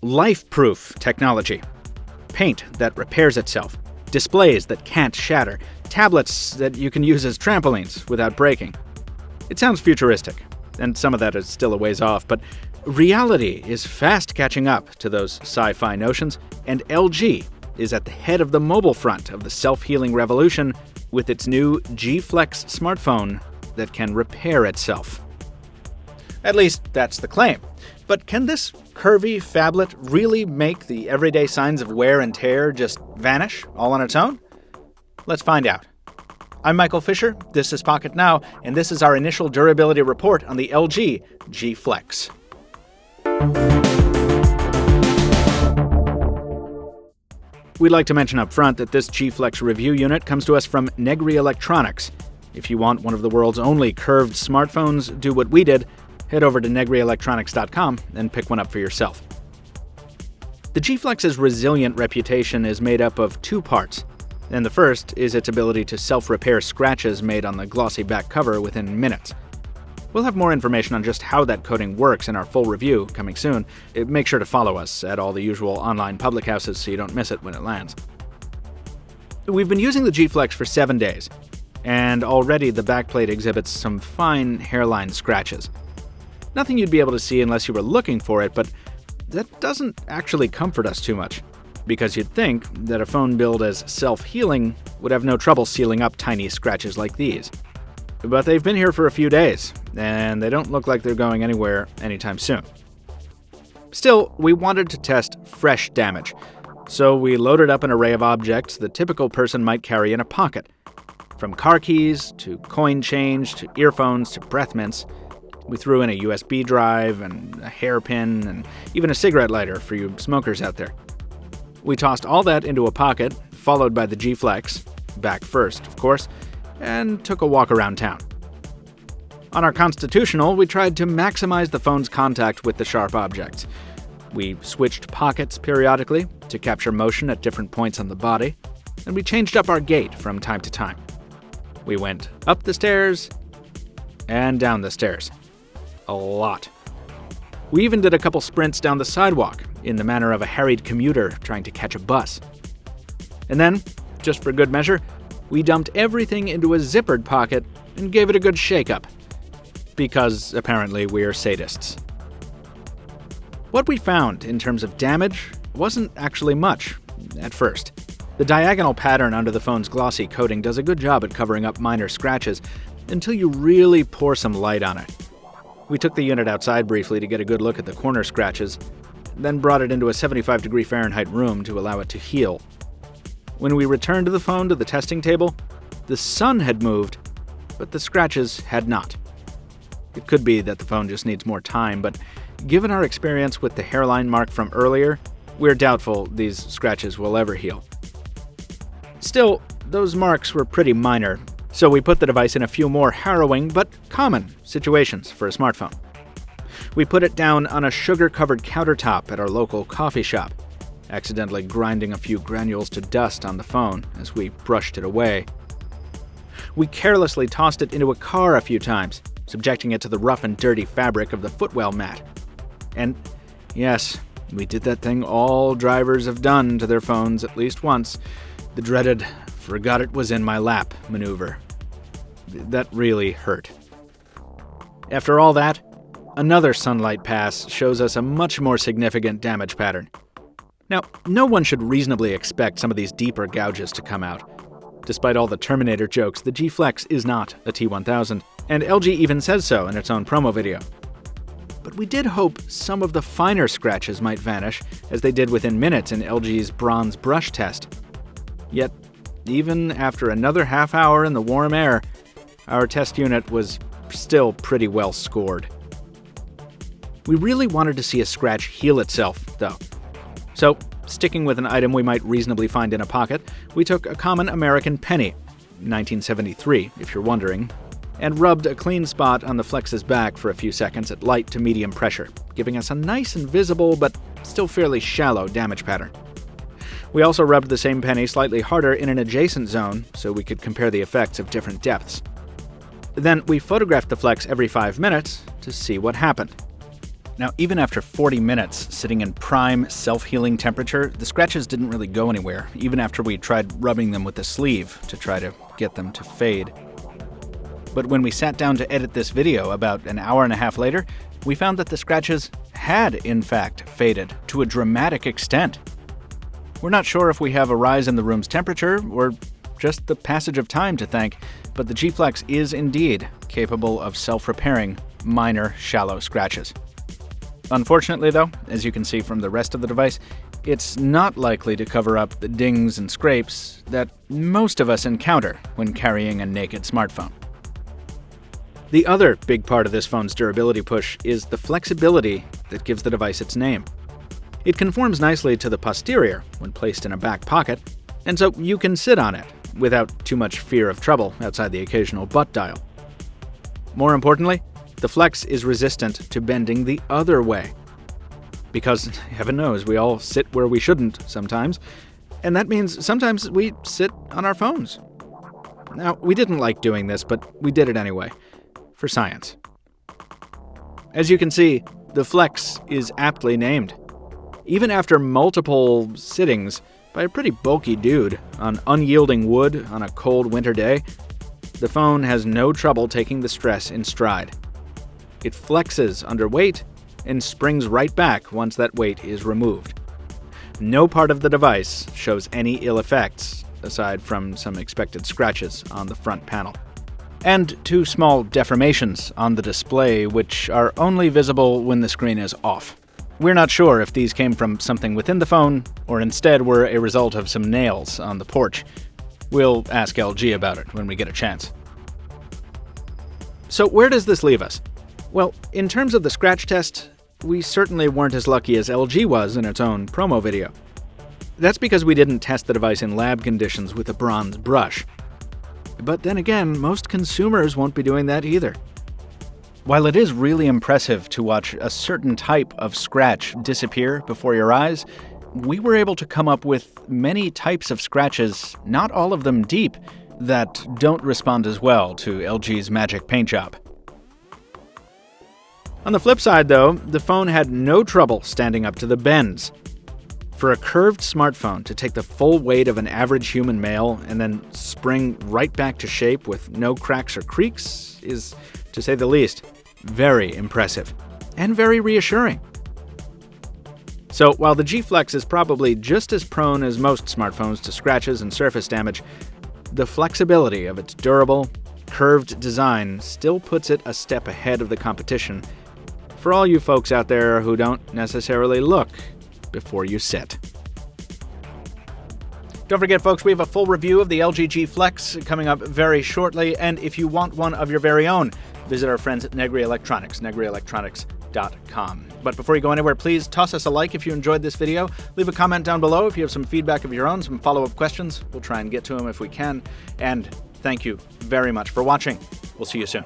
life-proof technology. Paint that repairs itself. Displays that can't shatter. Tablets that you can use as trampolines without breaking. It sounds futuristic, and some of that is still a ways off, but reality is fast catching up to those sci-fi notions, and LG is at the head of the mobile front of the self-healing revolution with its new G Flex smartphone that can repair itself. At least, that's the claim. But can this curvy phablet really make the everyday signs of wear and tear just vanish all on its own? Let's find out. I'm Michael Fisher, this is Pocketnow, and this is our initial durability report on the LG G Flex. We'd like to mention up front that this G Flex review unit comes to us from Negri Electronics. If you want one of the world's only curved smartphones, do what we did. Head over to negrielectronics.com and pick one up for yourself. The G Flex's resilient reputation is made up of two parts, and the first is its ability to self-repair scratches made on the glossy back cover within minutes. We'll have more information on just how that coating works in our full review coming soon. Make sure to follow us at all the usual online public houses so you don't miss it when it lands. We've been using the G Flex for 7 days, and already the backplate exhibits some fine hairline scratches. Nothing you'd be able to see unless you were looking for it, but that doesn't actually comfort us too much, because you'd think that a phone billed as self-healing would have no trouble sealing up tiny scratches like these. But they've been here for a few days, and they don't look like they're going anywhere anytime soon. Still, we wanted to test fresh damage, so we loaded up an array of objects the typical person might carry in a pocket. From car keys, to coin change, to earphones, to breath mints. We threw in a USB drive, and a hairpin, and even a cigarette lighter for you smokers out there. We tossed all that into a pocket, followed by the G Flex, back first, of course, and took a walk around town. On our Constitutional, we tried to maximize the phone's contact with the sharp objects. We switched pockets periodically to capture motion at different points on the body, and we changed up our gait from time to time. We went up the stairs and down the stairs. A lot. We even did a couple sprints down the sidewalk in the manner of a harried commuter trying to catch a bus. And then, just for good measure, we dumped everything into a zippered pocket and gave it a good shake-up. Because, apparently, we're sadists. What we found in terms of damage wasn't actually much, at first. The diagonal pattern under the phone's glossy coating does a good job at covering up minor scratches until you really pour some light on it. We took the unit outside briefly to get a good look at the corner scratches, then brought it into a 75-degree Fahrenheit room to allow it to heal. When we returned the phone to the testing table, the sun had moved, but the scratches had not. It could be that the phone just needs more time, but given our experience with the hairline mark from earlier, we're doubtful these scratches will ever heal. Still, those marks were pretty minor, so we put the device in a few more harrowing but common situations for a smartphone. We put it down on a sugar-covered countertop at our local coffee shop, accidentally grinding a few granules to dust on the phone as we brushed it away. We carelessly tossed it into a car a few times, subjecting it to the rough and dirty fabric of the footwell mat. And yes, we did that thing all drivers have done to their phones at least once, the dreaded "forgot it was in my lap" maneuver. That really hurt. After all that, another sunlight pass shows us a much more significant damage pattern. Now, no one should reasonably expect some of these deeper gouges to come out. Despite all the Terminator jokes, the G Flex is not a T1000, and LG even says so in its own promo video. But we did hope some of the finer scratches might vanish, as they did within minutes in LG's bronze brush test. Yet, even after another half hour in the warm air, our test unit was still pretty well scored. We really wanted to see a scratch heal itself, though. So, sticking with an item we might reasonably find in a pocket, we took a common American penny, 1973, if you're wondering, and rubbed a clean spot on the Flex's back for a few seconds at light to medium pressure, giving us a nice and visible but still fairly shallow damage pattern. We also rubbed the same penny slightly harder in an adjacent zone so we could compare the effects of different depths. Then we photographed the Flex every 5 minutes to see what happened. Now, even after 40 minutes sitting in prime, self-healing temperature, the scratches didn't really go anywhere, even after we tried rubbing them with the sleeve to try to get them to fade. But when we sat down to edit this video about an hour and a half later, we found that the scratches had, in fact, faded to a dramatic extent. We're not sure if we have a rise in the room's temperature or just the passage of time to thank, but the G-Flex is indeed capable of self-repairing minor, shallow scratches. Unfortunately, though, as you can see from the rest of the device, it's not likely to cover up the dings and scrapes that most of us encounter when carrying a naked smartphone. The other big part of this phone's durability push is the flexibility that gives the device its name. It conforms nicely to the posterior when placed in a back pocket, and so you can sit on it without too much fear of trouble outside the occasional butt dial. More importantly, the Flex is resistant to bending the other way. Because, heaven knows, we all sit where we shouldn't sometimes, and that means sometimes we sit on our phones. Now, we didn't like doing this, but we did it anyway, for science. As you can see, the Flex is aptly named. Even after multiple sittings by a pretty bulky dude on unyielding wood on a cold winter day, the phone has no trouble taking the stress in stride. It flexes under weight and springs right back once that weight is removed. No part of the device shows any ill effects, aside from some expected scratches on the front panel. And 2 small deformations on the display, which are only visible when the screen is off. We're not sure if these came from something within the phone, or instead were a result of some nails on the porch. We'll ask LG about it when we get a chance. So where does this leave us? Well, in terms of the scratch test, we certainly weren't as lucky as LG was in its own promo video. That's because we didn't test the device in lab conditions with a bronze brush. But then again, most consumers won't be doing that either. While it is really impressive to watch a certain type of scratch disappear before your eyes, we were able to come up with many types of scratches, not all of them deep, that don't respond as well to LG's magic paint job. On the flip side, though, the phone had no trouble standing up to the bends. For a curved smartphone to take the full weight of an average human male and then spring right back to shape with no cracks or creaks is, to say the least, very impressive and very reassuring. So while the G-Flex is probably just as prone as most smartphones to scratches and surface damage, the flexibility of its durable, curved design still puts it a step ahead of the competition for all you folks out there who don't necessarily look before you sit. Don't forget, folks, we have a full review of the LG G Flex coming up very shortly, and if you want one of your very own, visit our friends at Negri Electronics, negrielectronics.com. But before you go anywhere, please toss us a like if you enjoyed this video. Leave a comment down below if you have some feedback of your own, some follow-up questions. We'll try and get to them if we can. And thank you very much for watching. We'll see you soon.